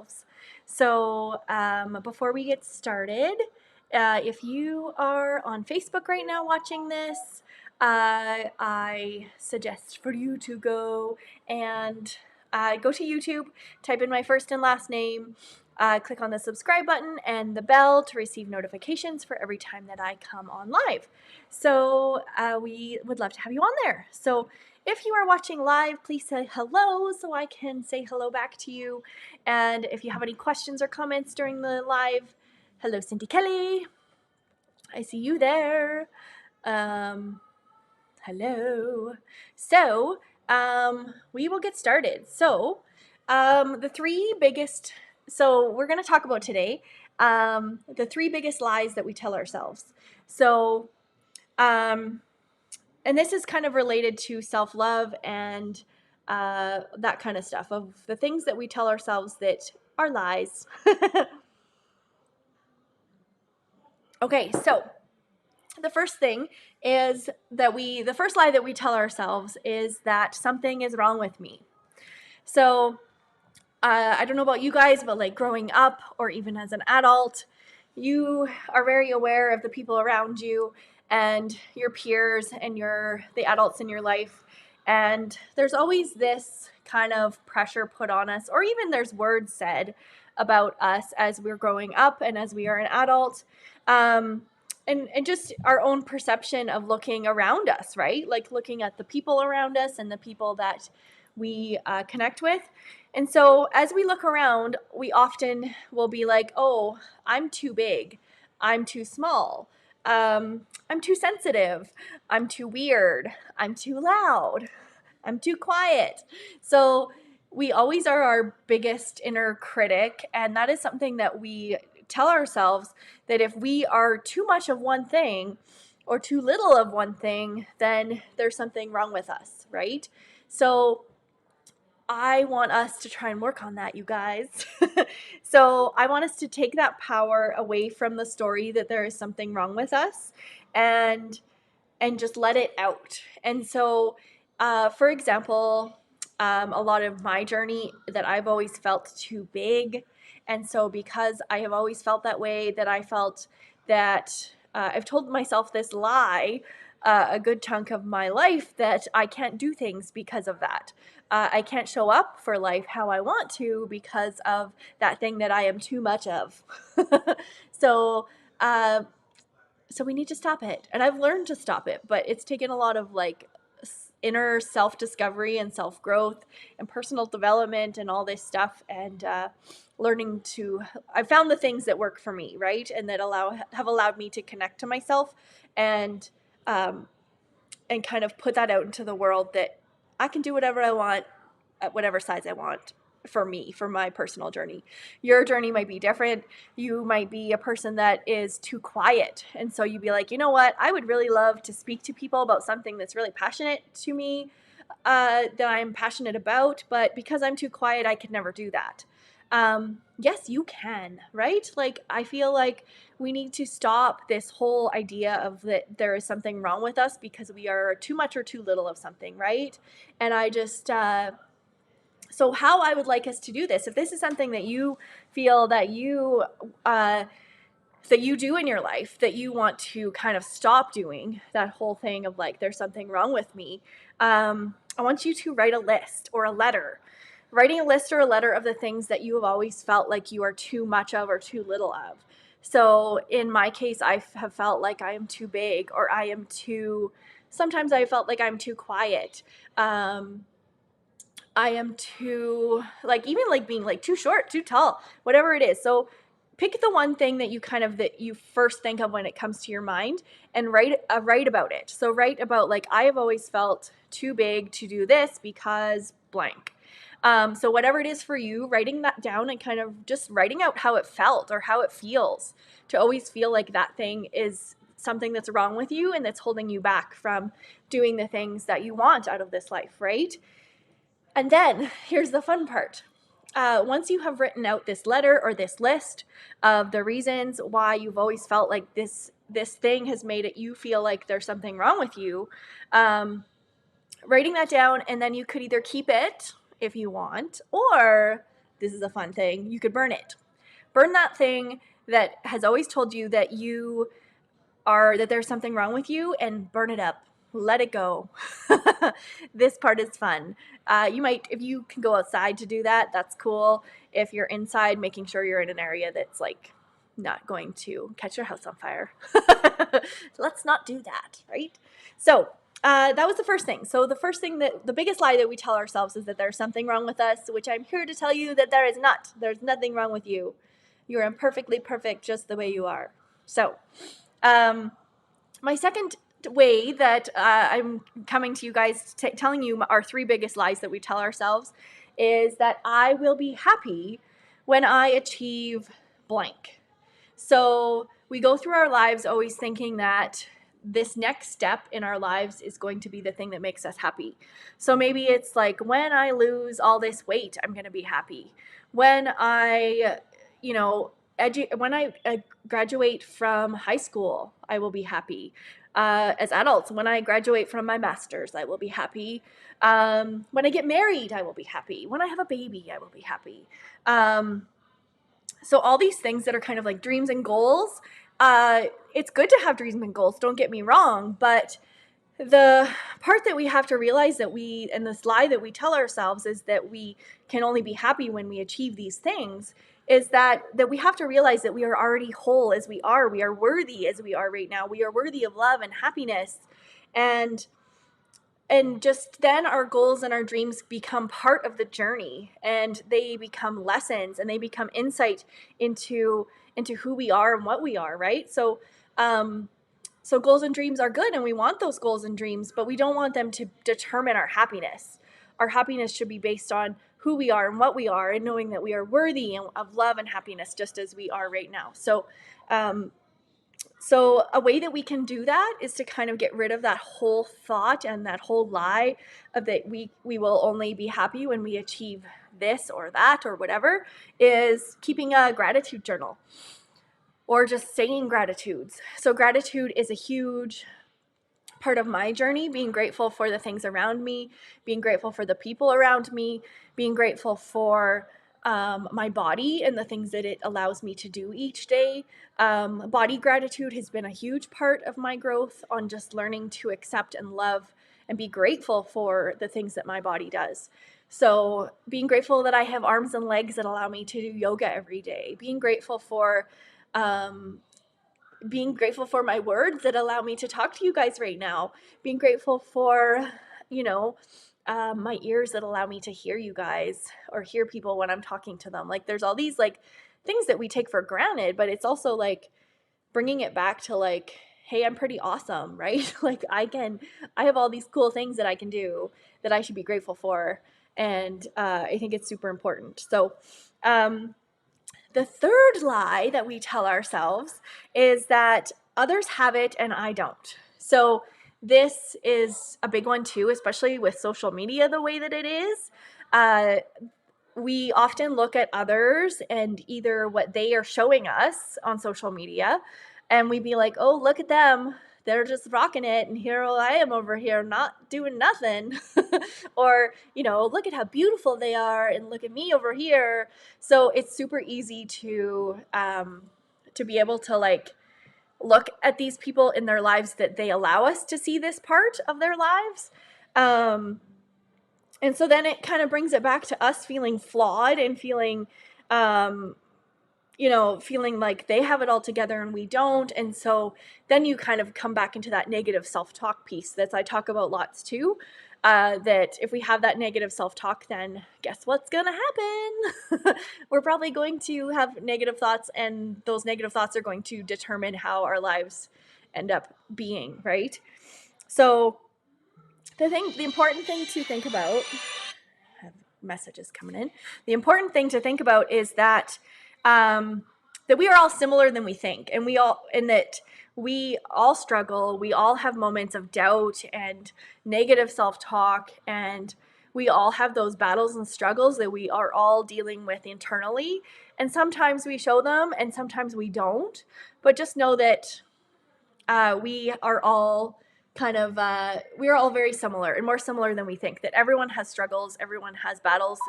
ourselves. So before we get started, if you are on Facebook right now watching this, I suggest for you to go and go to YouTube, type in my first and last name, click on the subscribe button and the bell to receive notifications for every time that I come on live. So we would love to have you on there. So if you are watching live, please say hello so I can say hello back to you. And if you have any questions or comments during the live, hello, Cindy Kelly. I see you there. Hello. So we will get started. So the three biggest, so we're going to talk about today the three biggest lies that we tell ourselves. So, and this is kind of related to self-love and that kind of stuff, of the things that we tell ourselves that are lies. Okay, so the first thing is that the first lie that we tell ourselves is that something is wrong with me. So I don't know about you guys, but like growing up or even as an adult, you are very aware of the people around you and your peers and the adults in your life. And there's always this kind of pressure put on us, or even there's words said about us as we're growing up and as we are an adult. And just our own perception of looking around us, right? Like looking at the people around us and the people that we connect with. And so as we look around, we often will be like, oh, I'm too big. I'm too small. I'm too sensitive. I'm too weird. I'm too loud. I'm too quiet. So we always are our biggest inner critic. And that is something that we tell ourselves, that if we are too much of one thing or too little of one thing, then there's something wrong with us, right? So I want us to try and work on that, you guys. So I want us to take that power away from the story that there is something wrong with us and just let it out. And so, for example, a lot of my journey, that I've always felt too big. And so because I have always felt that way, that I felt that I've told myself this lie a good chunk of my life, that I can't do things because of that. I can't show up for life how I want to because of that thing that I am too much of. So, so we need to stop it. And I've learned to stop it, but it's taken a lot of like inner self-discovery and self-growth and personal development and all this stuff, and learning to, I found the things that work for me, right? And that have allowed me to connect to myself and kind of put that out into the world, that I can do whatever I want at whatever size I want, for me, for my personal journey. Your journey might be different. You might be a person that is too quiet. And so you'd be like, you know what? I would really love to speak to people about something that's really passionate to me, that I'm passionate about, but because I'm too quiet, I could never do that. Yes, you can, right? Like, I feel like we need to stop this whole idea of that there is something wrong with us because we are too much or too little of something, right? And I just, so how I would like us to do this, if this is something that you feel that you do in your life, that you want to kind of stop doing, that whole thing of like, there's something wrong with me, I want you to write a list or a letter. Writing a list or a letter of the things that you have always felt like you are too much of or too little of. So in my case, I have felt like I am too big, or sometimes I felt like I'm too quiet. I am too, like, even like being like too short, too tall, whatever it is. So pick the one thing that you first think of when it comes to your mind, and write about it. So write about, like, I have always felt too big to do this because blank. So whatever it is for you, writing that down and kind of just writing out how it felt or how it feels to always feel like that thing is something that's wrong with you and that's holding you back from doing the things that you want out of this life, right? And then here's the fun part. Once you have written out this letter or this list of the reasons why you've always felt like this thing has made it, you feel like there's something wrong with you, writing that down, and then you could either keep it if you want, or this is a fun thing, you could burn it. Burn that thing that has always told you that that there's something wrong with you, and burn it up. Let it go. This part is fun. You might, if you can go outside to do that, that's cool. If you're inside, making sure you're in an area that's like not going to catch your house on fire. Let's not do that, right? So that was the first thing. So the biggest lie that we tell ourselves is that there's something wrong with us, which I'm here to tell you that there is not. There's nothing wrong with you. You're imperfectly perfect just the way you are. So my second way that I'm coming to you guys telling you our 3 biggest lies that we tell ourselves is that I will be happy when I achieve blank. So we go through our lives always thinking that this next step in our lives is going to be the thing that makes us happy. So maybe it's like, when I lose all this weight, I'm going to be happy. When I, when I graduate from high school, I will be happy. As adults, when I graduate from my master's, I will be happy. When I get married, I will be happy. When I have a baby, I will be happy. So all these things that are kind of like dreams and goals, it's good to have dreams and goals, don't get me wrong, but the part that we have to realize and this lie that we tell ourselves is that we can only be happy when we achieve these things, is that we have to realize that we are already whole as we are worthy as we are right now. We are worthy of love and happiness. And just then our goals and our dreams become part of the journey, and they become lessons, and they become insight into who we are and what we are, right? So goals and dreams are good, and we want those goals and dreams, but we don't want them to determine our happiness. Our happiness should be based on who we are and what we are, and knowing that we are worthy of love and happiness just as we are right now. So a way that we can do that is to kind of get rid of that whole thought and that whole lie of that we will only be happy when we achieve this or that or whatever, is keeping a gratitude journal or just saying gratitudes. So gratitude is a huge part of my journey, being grateful for the things around me, being grateful for the people around me, being grateful for my body and the things that it allows me to do each day. Body gratitude has been a huge part of my growth on just learning to accept and love and be grateful for the things that my body does. So being grateful that I have arms and legs that allow me to do yoga every day, being grateful for my words that allow me to talk to you guys right now, being grateful for, my ears that allow me to hear you guys or hear people when I'm talking to them. Like, there's all these like things that we take for granted, but it's also like bringing it back to like, hey, I'm pretty awesome, right? Like I have all these cool things that I can do that I should be grateful for. And I think it's super important. So the third lie that we tell ourselves is that others have it and I don't. So this is a big one too, especially with social media the way that it is. We often look at others and either what they are showing us on social media, and we'd be like, oh, look at them. They're just rocking it, and here I am over here not doing nothing. Or, look at how beautiful they are, and look at me over here. So it's super easy to be able to like look at these people in their lives that they allow us to see this part of their lives. And so then it kind of brings it back to us feeling flawed and feeling feeling like they have it all together and we don't. And so then you kind of come back into that negative self-talk piece that I talk about lots too. That if we have that negative self-talk, then guess what's going to happen? We're probably going to have negative thoughts, and those negative thoughts are going to determine how our lives end up being, right? So the important thing to think about, I have messages coming in. The important thing to think about is that that we are all similar than we think, and that we all struggle. We all have moments of doubt and negative self-talk, and we all have those battles and struggles that we are all dealing with internally. And sometimes we show them, and sometimes we don't. But just know that we are all we are all very similar, and more similar than we think. That everyone has struggles, everyone has battles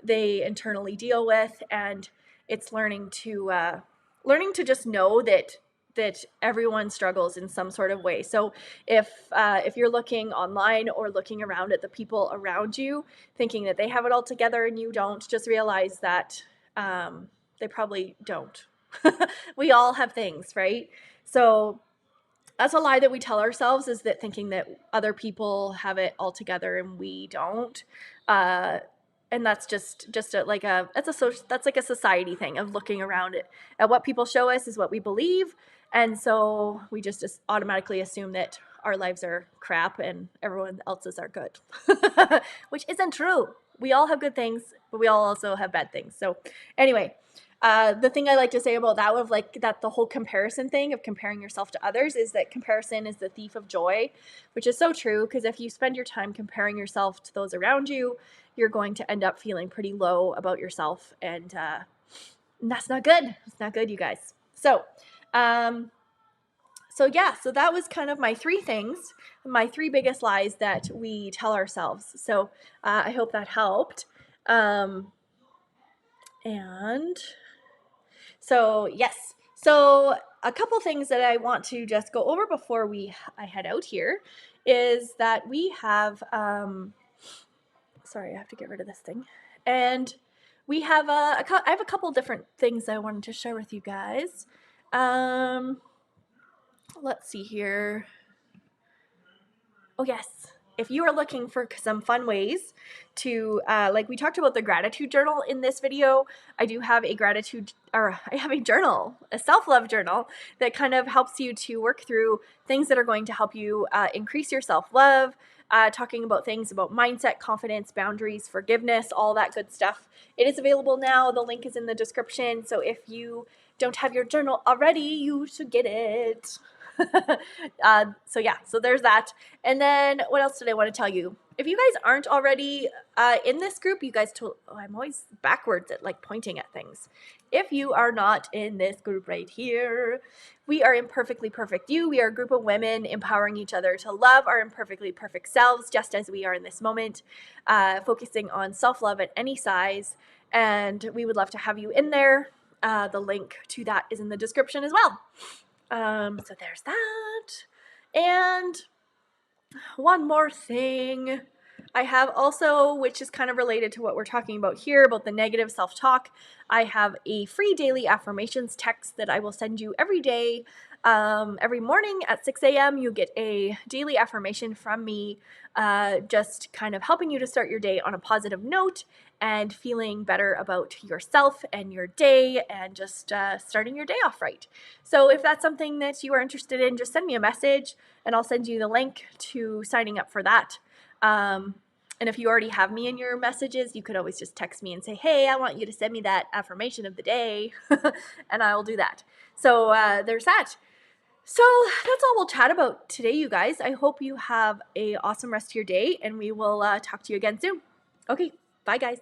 they internally deal with, and it's learning to just know that everyone struggles in some sort of way. So if you're looking online or looking around at the people around you, thinking that they have it all together and you don't, just realize that they probably don't. We all have things, right? So that's a lie that we tell ourselves, is that thinking that other people have it all together and we don't. And that's just like a society thing of looking around at what people show us is what we believe. And so we just automatically assume that our lives are crap and everyone else's are good, which isn't true. We all have good things, but we all also have bad things. So anyway, the thing I like to say about that, the whole comparison thing of comparing yourself to others, is that comparison is the thief of joy, which is so true, because if you spend your time comparing yourself to those around you, you're going to end up feeling pretty low about yourself, and that's not good. It's not good, you guys. So that was kind of my three things, my three biggest lies that we tell ourselves. So I hope that helped. And so, yes. So a couple things that I want to just go over before I head out here is that we have, sorry, I have to get rid of this thing. And we have I have a couple different things I wanted to share with you guys. Let's see here. Oh, yes. If you are looking for some fun ways to, like we talked about the gratitude journal in this video, I have a journal, a self-love journal that kind of helps you to work through things that are going to help you increase your self-love, talking about things about mindset, confidence, boundaries, forgiveness, all that good stuff. It is available now. The link is in the description. So if you don't have your journal already, you should get it. So there's that. And then what else did I want to tell you? If you guys aren't already in this group, I'm always backwards at like pointing at things. If you are not in this group right here, we are Imperfectly Perfect You. We are a group of women empowering each other to love our imperfectly perfect selves, just as we are in this moment, focusing on self-love at any size. And we would love to have you in there. The link to that is in the description as well. So there's that. And one more thing I have also, which is kind of related to what we're talking about here, about the negative self-talk. I have a free daily affirmations text that I will send you every day. Every morning at 6 a.m. you get a daily affirmation from me, just kind of helping you to start your day on a positive note and feeling better about yourself and your day, and just starting your day off right. So if that's something that you are interested in, just send me a message and I'll send you the link to signing up for that. And if you already have me in your messages, you could always just text me and say, hey, I want you to send me that affirmation of the day, and I will do that. So there's that. So that's all we'll chat about today, you guys. I hope you have an awesome rest of your day, and we will talk to you again soon. Okay, bye, guys.